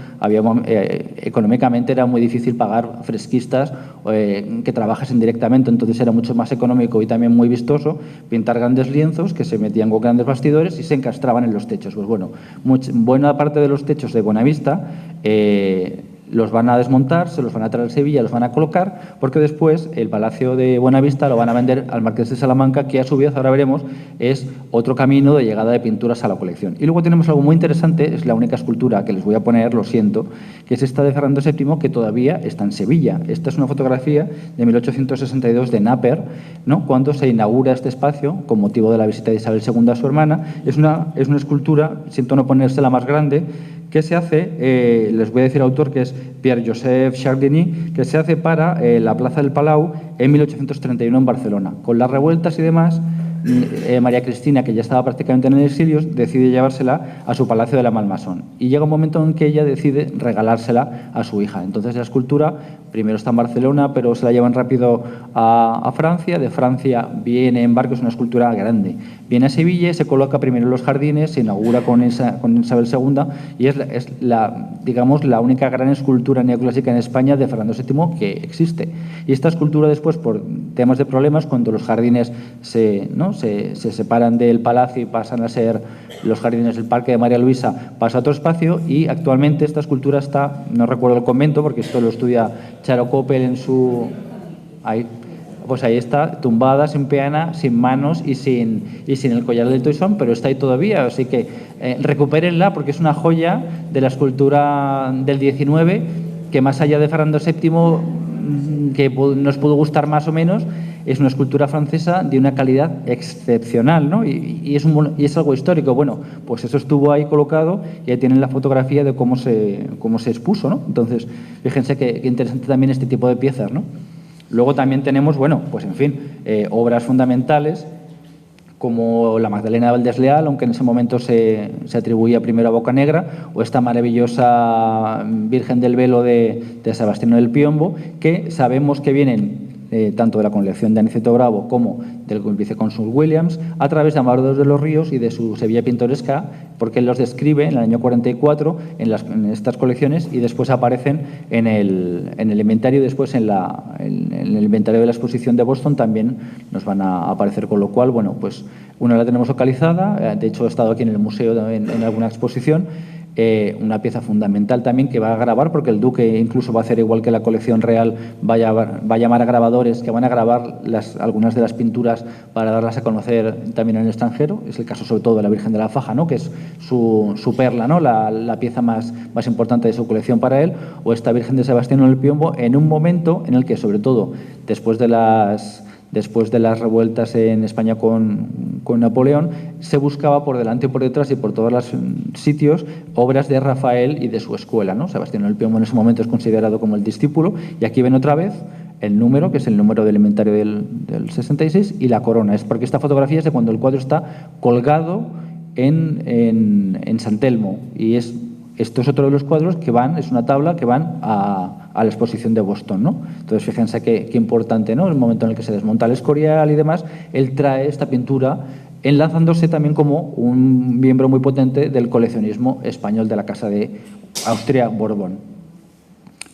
económicamente era muy difícil pagar fresquistas que trabajasen directamente, entonces era mucho más económico y también muy vistoso pintar grandes lienzos que se metían con grandes bastidores y se encastraban en los techos. Pues bueno, buena parte de los techos de Buenavista los van a desmontar, se los van a traer a Sevilla, los van a colocar, porque después el Palacio de Buenavista lo van a vender al Marqués de Salamanca, que a su vez, ahora veremos, es otro camino de llegada de pinturas a la colección. Y luego tenemos algo muy interesante, es la única escultura que les voy a poner, lo siento, que es esta de Fernando VII, que todavía está en Sevilla. Esta es una fotografía de 1862 de Naper, ¿no?, cuando se inaugura este espacio con motivo de la visita de Isabel II a su hermana. Es una escultura, siento no ponérsela más grande, que se hace, les voy a decir el autor, que es Pierre-Joseph Chardini, que se hace para la Plaza del Palau en 1831 en Barcelona. Con las revueltas y demás, María Cristina, que ya estaba prácticamente en el exilio, decide llevársela a su palacio de la Malmaison. Y llega un momento en que ella decide regalársela a su hija. Entonces la escultura primero está en Barcelona, pero se la llevan rápido a Francia. De Francia viene en barco, es una escultura grande. Viene a Sevilla y se coloca primero en los jardines, se inaugura con Isabel II y es digamos, la única gran escultura neoclásica en España de Fernando VII que existe. Y esta escultura después, por temas de problemas, cuando los jardines se separan del palacio y pasan a ser los jardines del Parque de María Luisa, pasa a otro espacio, y actualmente esta escultura está, no recuerdo el convento, porque esto lo estudia Charo Coppel en su... Pues ahí está, tumbada, sin peana, sin manos y sin el collar del toisón, pero está ahí todavía. Así que recupérenla, porque es una joya de la escultura del 19, que más allá de Fernando VII, que nos pudo gustar más o menos, es una escultura francesa de una calidad excepcional, ¿no? Y es algo histórico. Bueno, pues eso estuvo ahí colocado y ahí tienen la fotografía de cómo se expuso, ¿no? Entonces, fíjense qué interesante también este tipo de piezas, ¿no? Luego también tenemos, bueno, pues en fin, obras fundamentales como la Magdalena de Valdés Leal, aunque en ese momento se atribuía primero a Bocanegra, o esta maravillosa Virgen del Velo de Sebastiano del Piombo, que sabemos que vienen tanto de la colección de Aniceto Bravo como del vicecónsul Williams, a través de Amador de los Ríos y de su Sevilla Pintoresca, porque él los describe en el año 44 en estas colecciones y después aparecen en el inventario, después en el inventario de la exposición de Boston también nos van a aparecer, con lo cual, bueno, pues una la tenemos localizada, de hecho he estado aquí en el museo en alguna exposición. Una pieza fundamental también que va a grabar, porque el duque incluso va a hacer, igual que la colección real, va a llamar a grabadores que van a grabar algunas de las pinturas para darlas a conocer también en el extranjero. Es el caso sobre todo de la Virgen de la Faja, ¿no?, que es su perla, ¿no?, la pieza más importante de su colección para él, o esta Virgen de Sebastián del Piombo, en un momento en el que, sobre todo después de las revueltas en España con Napoleón, se buscaba por delante y por detrás y por todos los sitios obras de Rafael y de su escuela, ¿no? Sebastián del Piombo en ese momento es considerado como el discípulo, y aquí ven otra vez el número, que es el número del inventario del 66, y la corona. Es porque esta fotografía es de cuando el cuadro está colgado en San Telmo, y esto es otro de los cuadros que es una tabla que van a la exposición de Boston, ¿no? Entonces, fíjense qué importante, ¿no?, el momento en el que se desmonta el Escorial y demás, él trae esta pintura enlazándose también como un miembro muy potente del coleccionismo español de la Casa de Austria-Borbón.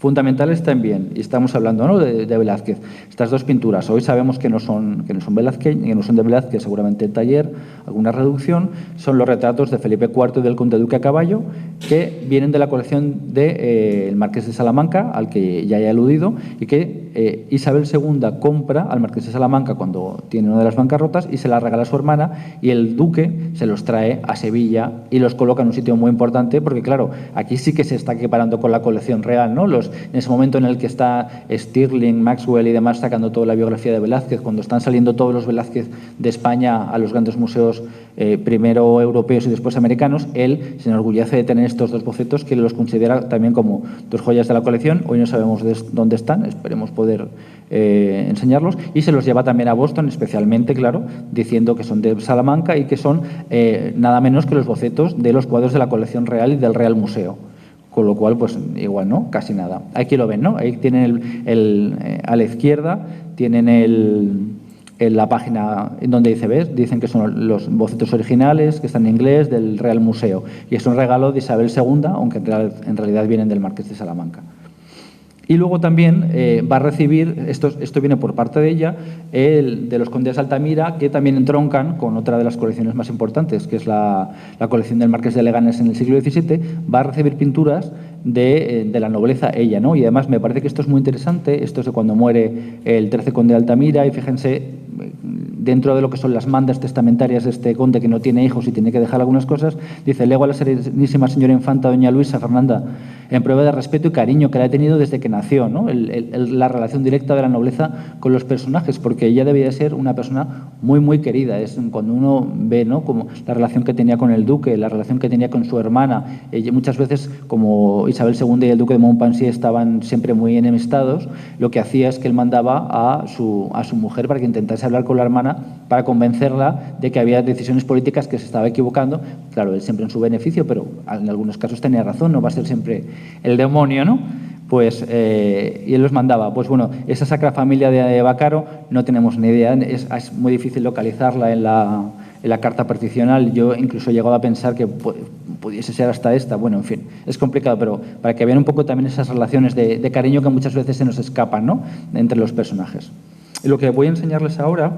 Fundamentales también, y estamos hablando, ¿no?, de Velázquez. Estas dos pinturas, hoy sabemos que no son Velázquez, que no son de Velázquez, seguramente el taller, alguna reducción, son los retratos de Felipe IV y del conde duque a caballo, que vienen de la colección del Marqués de Salamanca, al que ya he aludido, y que Isabel II compra al Marqués de Salamanca cuando tiene una de las bancarrotas y se la regala a su hermana, y el duque se los trae a Sevilla y los coloca en un sitio muy importante, porque claro, aquí sí que se está equiparando con la colección real, ¿no? En ese momento en el que está Stirling, Maxwell y demás sacando toda la biografía de Velázquez, cuando están saliendo todos los Velázquez de España a los grandes museos, primero europeos y después americanos, él se enorgullece de tener estos dos bocetos, que los considera también como dos joyas de la colección. Hoy no sabemos dónde están, esperemos poder enseñarlos, y se los lleva también a Boston, especialmente, claro, diciendo que son de Salamanca y que son nada menos que los bocetos de los cuadros de la colección real y del Real Museo. Con lo cual, pues igual, ¿no?, casi nada. Aquí lo ven, ¿no? Ahí tienen a la izquierda, tienen en la página en donde dicen que son los bocetos originales, que están en inglés, del Real Museo. Y es un regalo de Isabel II, aunque en realidad vienen del Marqués de Salamanca. Y luego también va a recibir, esto viene por parte de ella, de los condes de Altamira, que también entroncan con otra de las colecciones más importantes, que es la colección del Marqués de Leganés en el siglo XVII, va a recibir pinturas de la nobleza ella, ¿no? Y además me parece que esto es muy interesante, esto es de cuando muere el 13 conde de Altamira, y fíjense, dentro de lo que son las mandas testamentarias de este conde que no tiene hijos y tiene que dejar algunas cosas, dice: lego a la serenísima señora infanta doña Luisa Fernanda, en prueba de respeto y cariño que la he tenido desde que nació, ¿no? La relación directa de la nobleza con los personajes, porque ella debía de ser una persona muy, muy querida. Es cuando uno ve, ¿no?, como la relación que tenía con el duque, la relación que tenía con su hermana. Ella, muchas veces, como Isabel II y el duque de Montpensier estaban siempre muy enemistados, lo que hacía es que él mandaba a su mujer para que intentase hablar con la hermana, para convencerla de que había decisiones políticas que se estaba equivocando. Claro, él siempre en su beneficio, pero en algunos casos tenía razón, no va a ser siempre el demonio, ¿no? Pues, y él los mandaba. Pues bueno, esa Sacra Familia de Bacaro no tenemos ni idea, es muy difícil localizarla en la carta particional. Yo incluso he llegado a pensar que pudiese ser hasta esta. Bueno, en fin, es complicado, pero para que vean un poco también esas relaciones de cariño que muchas veces se nos escapan, ¿no?, entre los personajes. Y lo que voy a enseñarles ahora,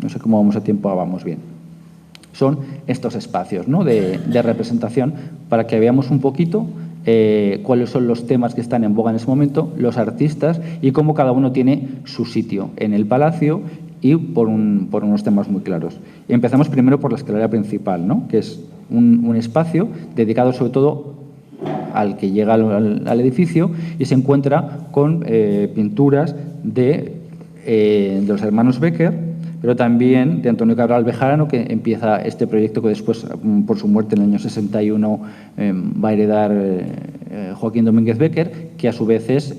no sé cómo vamos a tiempo, vamos bien, son estos espacios, ¿no?, de representación, para que veamos un poquito cuáles son los temas que están en boga en ese momento, los artistas y cómo cada uno tiene su sitio en el palacio y por unos temas muy claros. Y empezamos primero por la escalera principal, ¿no?, que es un espacio dedicado sobre todo al que llega al edificio, y se encuentra con pinturas de los hermanos Becker, pero también de Antonio Cabral Bejarano, que empieza este proyecto que después, por su muerte en el año 61, va a heredar Joaquín Domínguez Becker, que a su vez es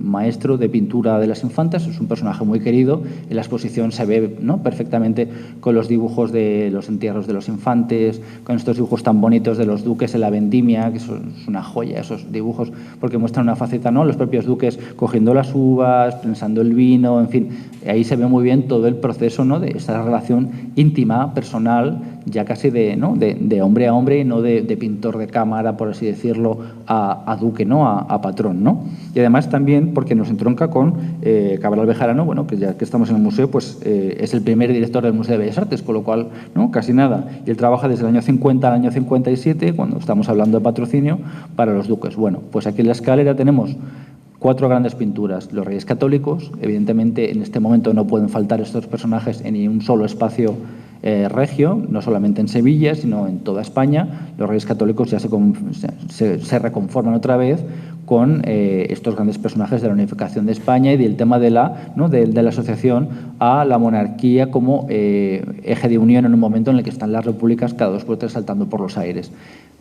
maestro de pintura de las infantas. Es un personaje muy querido. En la exposición se ve, ¿no?, perfectamente con los dibujos de los entierros de los infantes, con estos dibujos tan bonitos de los duques en la vendimia, que es una joya esos dibujos, porque muestran una faceta, ¿no?, los propios duques cogiendo las uvas, prensando el vino, en fin. Ahí se ve muy bien todo el proceso, ¿no?, de esa relación íntima, personal, ya casi de hombre a hombre, y no de pintor de cámara, por así decirlo, a duque, ¿no?, a patrón, ¿no? Y además también porque nos entronca con Cabral Bejarano, bueno, que ya que estamos en el museo, pues es el primer director del Museo de Bellas Artes, con lo cual, ¿no?, casi nada. Y él trabaja desde el año 50 al año 57, cuando estamos hablando de patrocinio, para los duques. Bueno, pues aquí en la escalera tenemos 4 grandes pinturas. Los Reyes Católicos, evidentemente en este momento no pueden faltar estos personajes en ni un solo espacio regio, no solamente en Sevilla, sino en toda España. Los Reyes Católicos ya se reconforman otra vez con estos grandes personajes de la unificación de España y del tema de la asociación a la monarquía como eje de unión en un momento en el que están las repúblicas cada 2 por 3 saltando por los aires.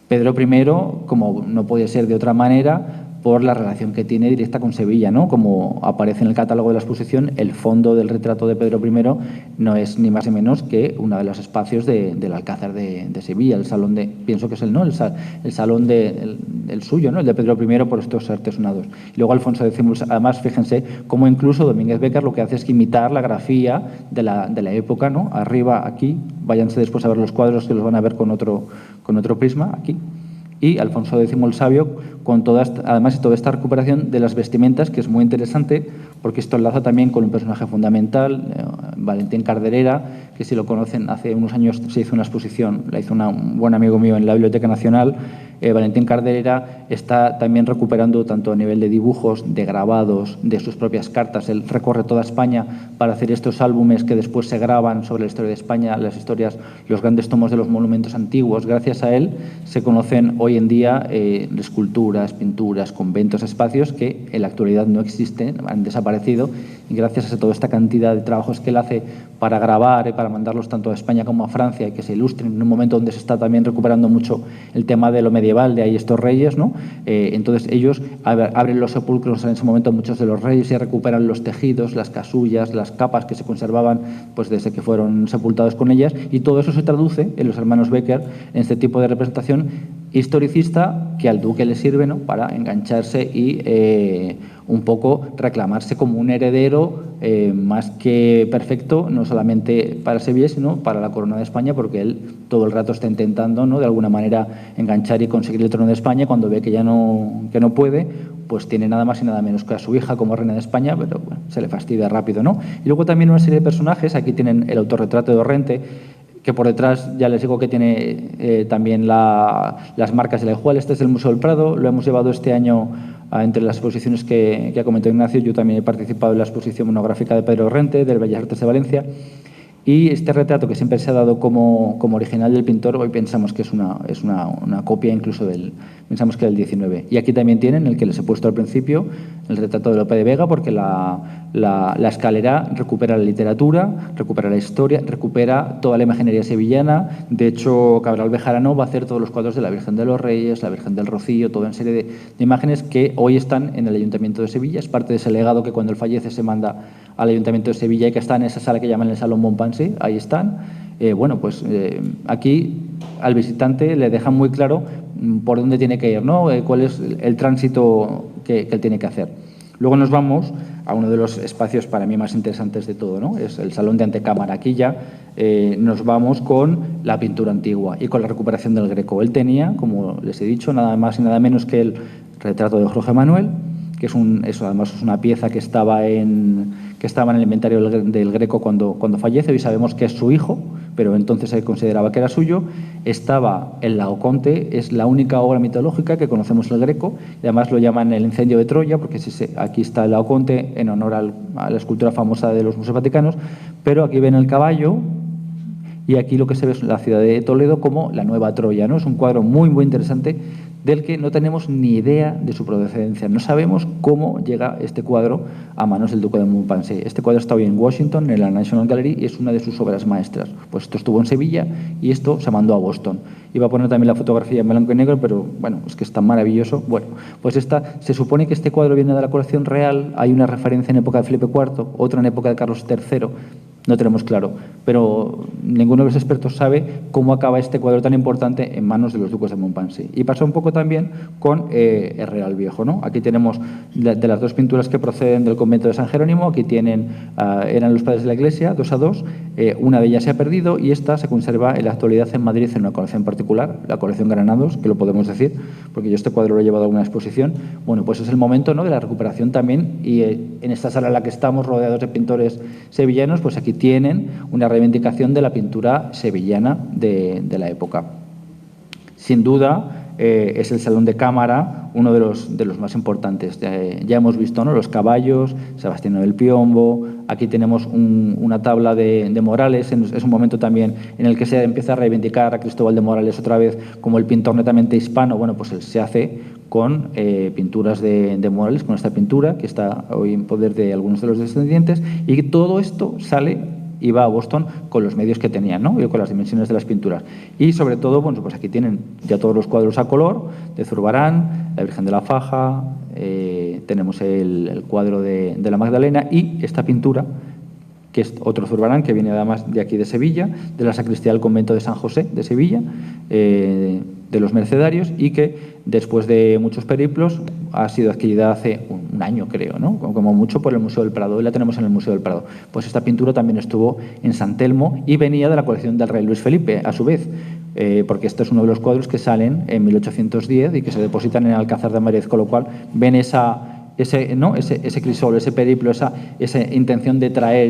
Pedro I, como no puede ser de otra manera, por la relación que tiene directa con Sevilla, ¿no? Como aparece en el catálogo de la exposición, el fondo del retrato de Pedro I no es ni más ni menos que uno de los espacios del Alcázar de Sevilla, el salón pienso que es el salón el suyo, ¿no?, el de Pedro I, por estos artesonados. Y luego Alfonso X, además, fíjense cómo incluso Domínguez Becker lo que hace es imitar la grafía de la época, ¿no? Arriba, aquí, váyanse después a ver los cuadros, que los van a ver con otro prisma, aquí. Y Alfonso X el Sabio, con toda esta recuperación de las vestimentas, que es muy interesante, porque esto enlaza también con un personaje fundamental, Valentín Carderera, que si lo conocen, hace unos años se hizo una exposición, la hizo un buen amigo mío en la Biblioteca Nacional. Valentín Carderera está también recuperando, tanto a nivel de dibujos, de grabados, de sus propias cartas. Él recorre toda España para hacer estos álbumes que después se graban sobre la historia de España, los grandes tomos de los monumentos antiguos. Gracias a él se conocen hoy en día esculturas, pinturas, conventos, espacios que en la actualidad no existen, han desaparecido, y gracias a toda esta cantidad de trabajos que él hace para grabar y para mandarlos tanto a España como a Francia, y que se ilustren en un momento donde se está también recuperando mucho el tema de lo medieval, de ahí estos reyes, ¿no? Entonces ellos abren los sepulcros en ese momento, muchos de los reyes, y recuperan los tejidos, las casullas, las capas que se conservaban pues desde que fueron sepultados con ellas, y todo eso se traduce en los hermanos Becker en este tipo de representación historicista que al duque le sirve, ¿no?, para engancharse y un poco reclamarse como un heredero más que perfecto, no solamente para Sevilla, sino para la corona de España, porque él todo el rato está intentando, ¿no?, de alguna manera enganchar y conseguir el trono de España. Cuando ve que ya no puede, pues tiene nada más y nada menos que a su hija como reina de España, pero bueno, se le fastidia rápido, ¿no? Y luego también una serie de personajes, aquí tienen el autorretrato de Orrente, que por detrás ya les digo que tiene también las marcas de la Igual. Este es del Museo del Prado, lo hemos llevado este año entre las exposiciones que ha comentado Ignacio. Yo también he participado en la exposición monográfica de Pedro Orrente, del Bellas Artes de Valencia. Y este retrato, que siempre se ha dado como original del pintor, hoy pensamos que es una copia incluso pensamos que del 19. Y aquí también tienen el que les he puesto al principio, el retrato de Lope de Vega, porque la escalera recupera la literatura, recupera la historia, recupera toda la imaginería sevillana. De hecho, Cabral Bejarano va a hacer todos los cuadros de la Virgen de los Reyes, la Virgen del Rocío, toda una serie de imágenes que hoy están en el Ayuntamiento de Sevilla. Es parte de ese legado que cuando él fallece se manda al Ayuntamiento de Sevilla y que está en esa sala que llaman el Salón Montpensier, ahí están. Aquí al visitante le dejan muy claro por dónde tiene que ir, ¿no? Cuál es el tránsito que él tiene que hacer. Luego nos vamos a uno de los espacios para mí más interesantes de todo, ¿no? Es el Salón de Antecámara. Aquí ya nos vamos con la pintura antigua y con la recuperación del Greco. Él tenía, como les he dicho, nada más y nada menos que el retrato de Jorge Manuel, que eso además es una pieza que estaba en el inventario del Greco cuando fallece. Hoy sabemos que es su hijo, pero entonces se consideraba que era suyo. Estaba el Laoconte, es la única obra mitológica que conocemos del Greco, y además lo llaman el incendio de Troya, porque aquí está el Laoconte en honor a la escultura famosa de los Museos Vaticanos, pero aquí ven el caballo y aquí lo que se ve es la ciudad de Toledo como la nueva Troya, ¿no? Es un cuadro muy, muy interesante del que no tenemos ni idea de su procedencia. No sabemos cómo llega este cuadro a manos del duque de Montpensier. Este cuadro está hoy en Washington, en la National Gallery, y es una de sus obras maestras. Pues esto estuvo en Sevilla y esto se mandó a Boston. Iba a poner también la fotografía en blanco y negro, pero bueno, es que es tan maravilloso. Bueno, pues se supone que este cuadro viene de la colección real. Hay una referencia en época de Felipe IV, otra en época de Carlos III. No tenemos claro, pero ninguno de los expertos sabe cómo acaba este cuadro tan importante en manos de los duques de Montpensier. Y pasa un poco también con Herrera el Viejo, ¿no? Aquí tenemos de las dos pinturas que proceden del convento de San Jerónimo. Aquí eran los padres de la Iglesia, 2 a 2. Una de ellas se ha perdido y esta se conserva en la actualidad en Madrid en una colección particular, la colección Granados, que lo podemos decir, porque yo este cuadro lo he llevado a una exposición. Bueno, pues es el momento, ¿no?, de la recuperación también, y en esta sala en la que estamos rodeados de pintores sevillanos, pues aquí tienen una reivindicación de la pintura sevillana de la época. Sin duda, es el Salón de Cámara, uno de los más importantes. Ya hemos visto, ¿no?, los caballos, Sebastiano del Piombo. Aquí tenemos una tabla de Morales. Es un momento también en el que se empieza a reivindicar a Cristóbal de Morales otra vez como el pintor netamente hispano. Bueno, pues él se hace con pinturas de Morales, con esta pintura que está hoy en poder de algunos de los descendientes, y todo esto iba a Boston con los medios que tenían, ¿no?, y con las dimensiones de las pinturas. Y sobre todo, bueno, pues aquí tienen ya todos los cuadros a color de Zurbarán, la Virgen de la Faja, tenemos el cuadro de la Magdalena y esta pintura, que es otro Zurbarán, que viene además de aquí de Sevilla, de la sacristía del convento de San José de Sevilla, de los Mercedarios, y que después de muchos periplos ha sido adquirida hace un año, creo, ¿no?, como mucho, por el Museo del Prado. Hoy la tenemos en el Museo del Prado. Pues esta pintura también estuvo en San Telmo y venía de la colección del rey Luis Felipe, a su vez, porque este es uno de los cuadros que salen en 1810 y que se depositan en el Alcázar de Madrid, con lo cual ven ese crisol, ese periplo, esa intención de traer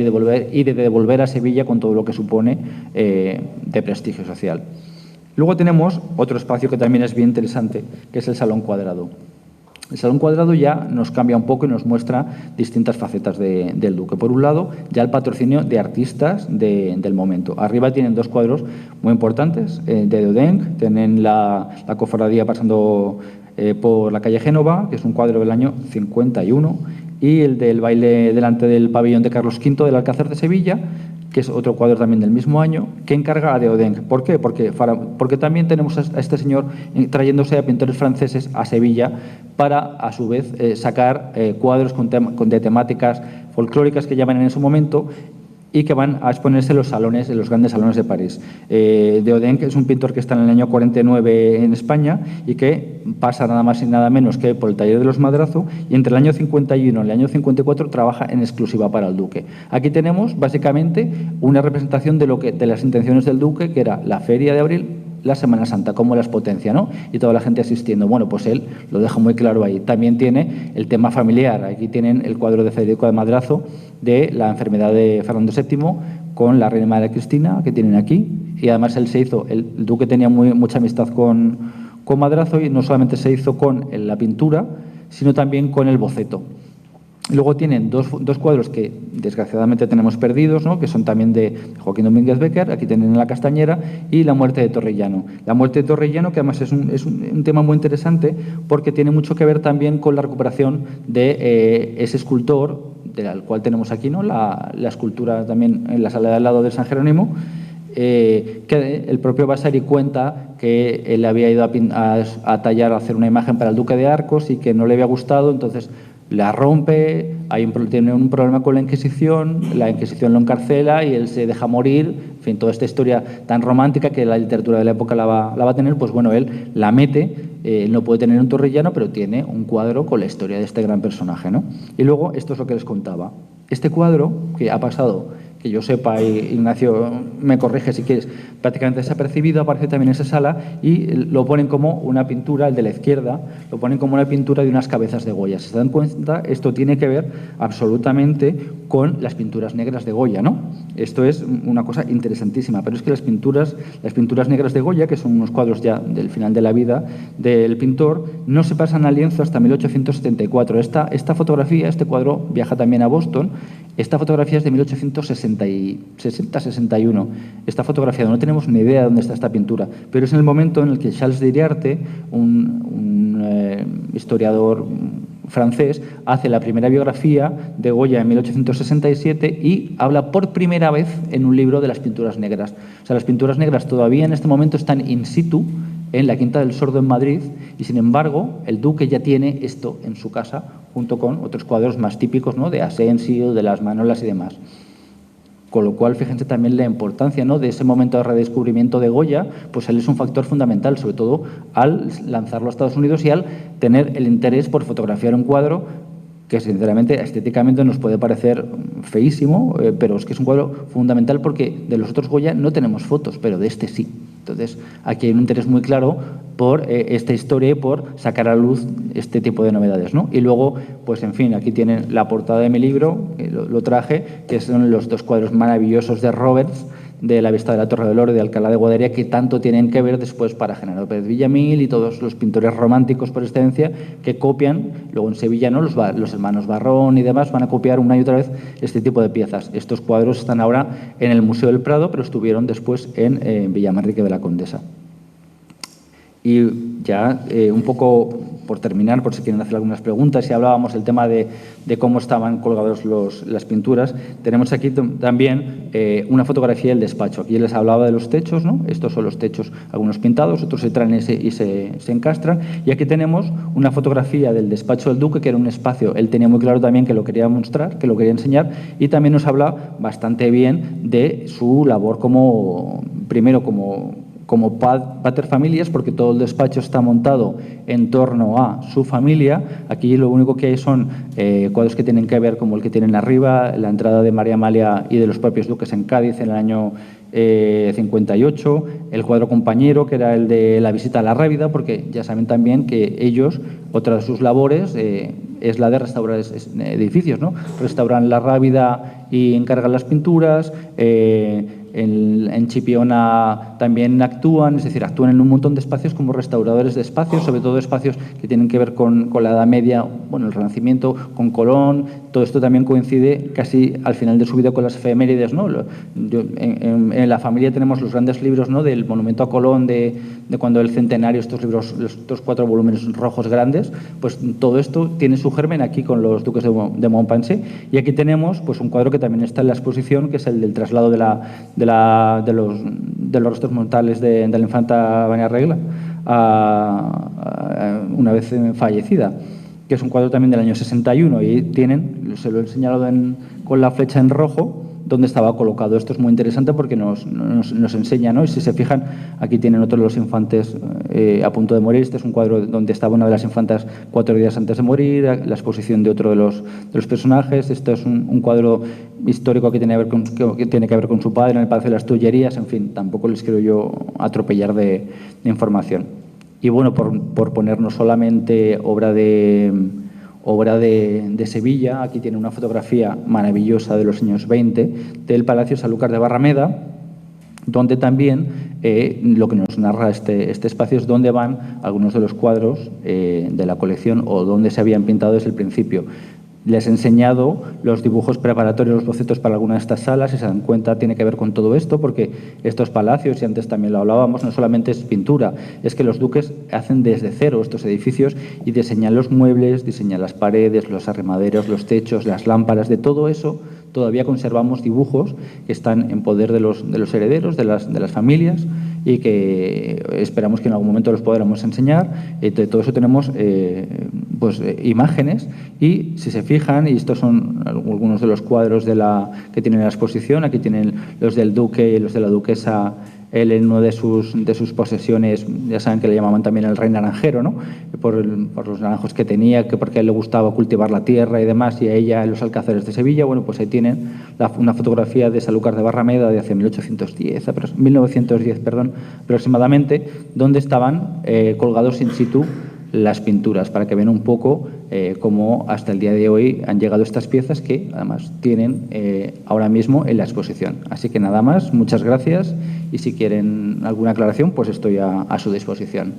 y de devolver a Sevilla con todo lo que supone de prestigio social. Luego tenemos otro espacio que también es bien interesante, que es el Salón Cuadrado. El Salón Cuadrado ya nos cambia un poco y nos muestra distintas facetas del duque. Por un lado, ya el patrocinio de artistas del momento. Arriba tienen 2 cuadros muy importantes de Dodeng. Tienen la cofradía pasando por la calle Génova, que es un cuadro del año 51, y el del baile delante del pabellón de Carlos V del Alcázar de Sevilla, que es otro cuadro también del mismo año, que encarga a Dodeng. ¿Por qué? Porque también tenemos a este señor trayéndose a pintores franceses a Sevilla para, a su vez, sacar cuadros de temáticas folclóricas que llaman en ese momento, y que van a exponerse en los grandes salones de París. Dodeng es un pintor que está en el año 49 en España y que pasa nada más y nada menos que por el taller de los Madrazo, y entre el año 51 y el año 54 trabaja en exclusiva para el duque. Aquí tenemos básicamente una representación de las intenciones del duque, que era la feria de abril, la Semana Santa, cómo las potencia, ¿no? Y toda la gente asistiendo. Bueno, pues él lo deja muy claro ahí. También tiene el tema familiar. Aquí tienen el cuadro de Federico de Madrazo de la enfermedad de Fernando VII con la reina María Cristina, que tienen aquí. Y además él se hizo, el duque tenía mucha amistad con Madrazo y no solamente se hizo con la pintura, sino también con el boceto. Luego tienen dos cuadros que desgraciadamente tenemos perdidos, ¿no? Que son también de Joaquín Domínguez Becker, aquí tienen La Castañera, y La muerte de Torrellano. La muerte de Torrellano, que además es un tema muy interesante porque tiene mucho que ver también con la recuperación de ese escultor, del cual tenemos aquí, ¿no? La escultura también en la sala de al lado de San Jerónimo, que el propio Vasari cuenta que él había ido a tallar, a hacer una imagen para el duque de Arcos y que no le había gustado, entonces la rompe, tiene un problema con la Inquisición lo encarcela y él se deja morir. En fin, toda esta historia tan romántica que la literatura de la época la va a tener, pues bueno, él la mete, no puede tener un Torrellano, pero tiene un cuadro con la historia de este gran personaje, ¿no? Y luego, esto es lo que les contaba. Este cuadro, que ha pasado, que yo sepa, y Ignacio me corrige si quieres, prácticamente desapercibido, aparece también en esa sala y lo ponen como una pintura, el de la izquierda, lo ponen como una pintura de unas cabezas de Goya. Si se dan cuenta, esto tiene que ver absolutamente con las pinturas negras de Goya, ¿no? Esto es una cosa interesantísima, pero es que las pinturas negras de Goya, que son unos cuadros ya del final de la vida del pintor, no se pasan al lienzo hasta 1874. Esta fotografía, este cuadro, viaja también a Boston. Esta fotografía es de 1860-61. Esta fotografía no tenemos ni idea de dónde está esta pintura, pero es en el momento en el que Charles d'Iriarte, un historiador francés, hace la primera biografía de Goya en 1867 y habla por primera vez en un libro de las pinturas negras. O sea, las pinturas negras todavía en este momento están in situ en la Quinta del Sordo en Madrid y, sin embargo, el duque ya tiene esto en su casa junto con otros cuadros más típicos, ¿no? De Asensio, de las Manolas y demás. Con lo cual, fíjense también la importancia, ¿no? De ese momento de redescubrimiento de Goya, pues él es un factor fundamental, sobre todo al lanzarlo a Estados Unidos y al tener el interés por fotografiar un cuadro que, sinceramente, estéticamente nos puede parecer feísimo, pero es que es un cuadro fundamental porque de los otros Goya no tenemos fotos, pero de este sí. Entonces, aquí hay un interés muy claro por esta historia y por sacar a luz este tipo de novedades, ¿no? Y luego, pues en fin, aquí tienen la portada de mi libro, lo traje, que son los dos cuadros maravillosos de Roberts, de La vista de la Torre del Oro y de Alcalá de Guadaira, que tanto tienen que ver después para Genaro Pérez Villamil y todos los pintores románticos por excelencia que copian, luego en Sevilla, ¿no? Los hermanos Barrón y demás van a copiar una y otra vez este tipo de piezas. Estos cuadros están ahora en el Museo del Prado, pero estuvieron después en Villamanrique de la Condesa. Y ya un poco por terminar, por si quieren hacer algunas preguntas, si hablábamos del tema de cómo estaban colgados las pinturas, tenemos aquí también una fotografía del despacho. Aquí les hablaba de los techos, ¿no? Estos son los techos, algunos pintados, otros se traen y se encastran. Y aquí tenemos una fotografía del despacho del duque, que era un espacio, él tenía muy claro también que lo quería mostrar, que lo quería enseñar, y también nos habla bastante bien de su labor como pater familias, porque todo el despacho está montado en torno a su familia. Aquí lo único que hay son cuadros que tienen que ver, como el que tienen arriba, la entrada de María Amalia y de los propios duques en Cádiz en el año 58, el cuadro compañero, que era el de la visita a la Rábida, porque ya saben también que ellos, otra de sus labores es la de restaurar edificios, ¿no? Restauran la Rábida y encargan las pinturas. En Chipiona también actúan, es decir, actúan en un montón de espacios como restauradores de espacios, sobre todo espacios que tienen que ver con la Edad Media, bueno, el Renacimiento, con Colón. Todo esto también coincide casi al final de su vida con las efemérides, ¿no? En la familia tenemos los grandes libros, ¿no? Del monumento a Colón, de cuando el centenario, estos libros, estos 4 volúmenes rojos grandes, pues todo esto tiene su germen aquí con los duques de Montpensier. Y aquí tenemos pues un cuadro que también está en la exposición, que es el del traslado de los restos mortales de la infanta María Regla una vez fallecida, que es un cuadro también del año 61, y se lo he señalado con la flecha en rojo, dónde estaba colocado. Esto es muy interesante porque nos enseña, ¿no? Y si se fijan, aquí tienen otro de los infantes a punto de morir. Este es un cuadro donde estaba una de las infantas 4 días antes de morir, la exposición de otro de los personajes. Esto es un cuadro histórico que tiene que ver con su padre en el Palacio de las Tullerías. En fin, tampoco les quiero yo atropellar de información. Y bueno, por ponernos solamente obra de Sevilla, aquí tiene una fotografía maravillosa de los años 20 del Palacio Sanlúcar de Barrameda, donde también lo que nos narra este espacio es dónde van algunos de los cuadros de la colección o dónde se habían pintado desde el principio. Les he enseñado los dibujos preparatorios, los bocetos para alguna de estas salas, y se dan cuenta, tiene que ver con todo esto, porque estos palacios, y antes también lo hablábamos, no solamente es pintura, es que los duques hacen desde cero estos edificios y diseñan los muebles, diseñan las paredes, los arremaderos, los techos, las lámparas, de todo eso todavía conservamos dibujos que están en poder de los herederos, de las familias, y que esperamos que en algún momento los podamos enseñar. De todo eso tenemos imágenes, y si se fijan, y estos son algunos de los cuadros que tienen en la exposición, aquí tienen los del duque y los de la duquesa. Él en una de sus posesiones, ya saben que le llamaban también el rey naranjero, ¿no? Por los naranjos que tenía, porque a él le gustaba cultivar la tierra y demás, y a ella en los alcázares de Sevilla. Bueno, pues ahí tienen una fotografía de Sanlúcar de Barrameda de hace 1910 aproximadamente, donde estaban colgados in situ las pinturas, para que vean un poco cómo hasta el día de hoy han llegado estas piezas que además tienen ahora mismo en la exposición. Así que nada más, muchas gracias, y si quieren alguna aclaración, pues estoy a su disposición.